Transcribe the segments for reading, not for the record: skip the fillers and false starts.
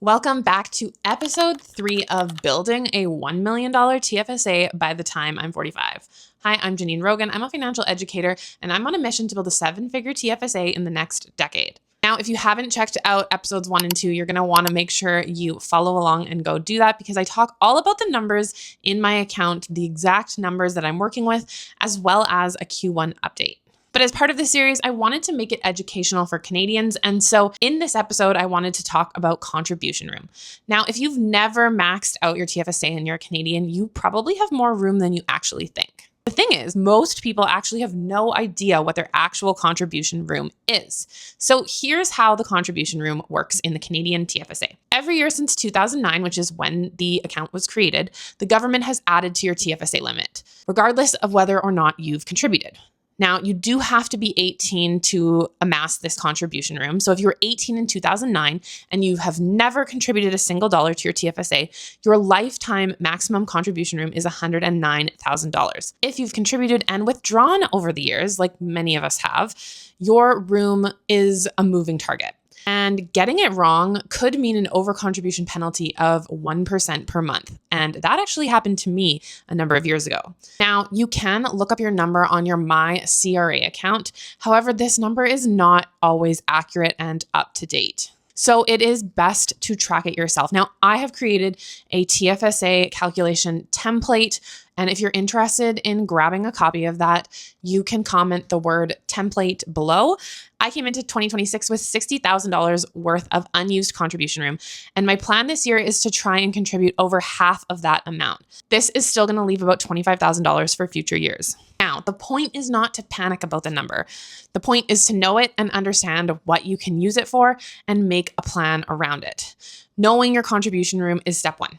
Welcome back to episode 3 of building a $1 million TFSA by the time I'm 45. Hi, I'm Janine Rogan. I'm a financial educator, and I'm on a mission to build a 7-figure TFSA in the next decade. Now, if you haven't checked out episodes 1 and 2, you're going to want to make sure you follow along and go do that because I talk all about the numbers in my account, the exact numbers that I'm working with, as well as a Q1 update. But as part of the series, I wanted to make it educational for Canadians. And so in this episode, I wanted to talk about contribution room. Now, if you've never maxed out your TFSA and you're a Canadian, you probably have more room than you actually think. The thing is, most people actually have no idea what their actual contribution room is. So here's how the contribution room works in the Canadian TFSA. Every year since 2009, which is when the account was created, the government has added to your TFSA limit, regardless of whether or not you've contributed. Now, you do have to be 18 to amass this contribution room. So if you were 18 in 2009 and you have never contributed a single dollar to your TFSA, your lifetime maximum contribution room is $109,000. If you've contributed and withdrawn over the years, like many of us have, your room is a moving target. And getting it wrong could mean an overcontribution penalty of 1% per month. And that actually happened to me a number of years ago. Now, you can look up your number on your My CRA account. However, this number is not always accurate and up to date. So it is best to track it yourself. Now, I have created a TFSA calculation template. And if you're interested in grabbing a copy of that, you can comment the word template below. I came into 2026 with $60,000 worth of unused contribution room. And my plan this year is to try and contribute over half of that amount. This is still going to leave about $25,000 for future years. Now, the point is not to panic about the number. The point is to know it and understand what you can use it for and make a plan around it. Knowing your contribution room is step 1.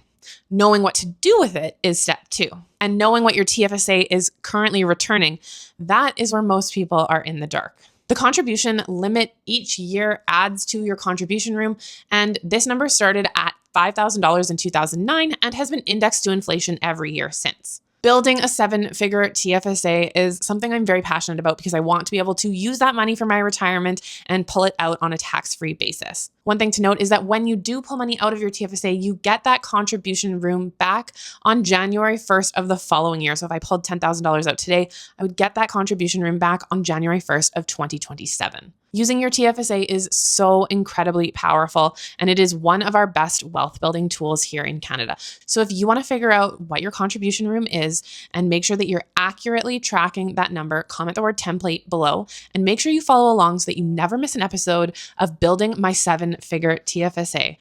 Knowing what to do with it is step 2. And knowing what your TFSA is currently returning, that is where most people are in the dark. The contribution limit each year adds to your contribution room, and this number started at $5,000 in 2009 and has been indexed to inflation every year since. Building a 7-figure TFSA is something I'm very passionate about because I want to be able to use that money for my retirement and pull it out on a tax-free basis. One thing to note is that when you do pull money out of your TFSA, you get that contribution room back on January 1st of the following year. So if I pulled $10,000 out today, I would get that contribution room back on January 1st of 2027. Using your TFSA is so incredibly powerful, and it is one of our best wealth building tools here in Canada. So if you want to figure out what your contribution room is and make sure that you're accurately tracking that number, comment the word template below and make sure you follow along so that you never miss an episode of building my 7-figure TFSA.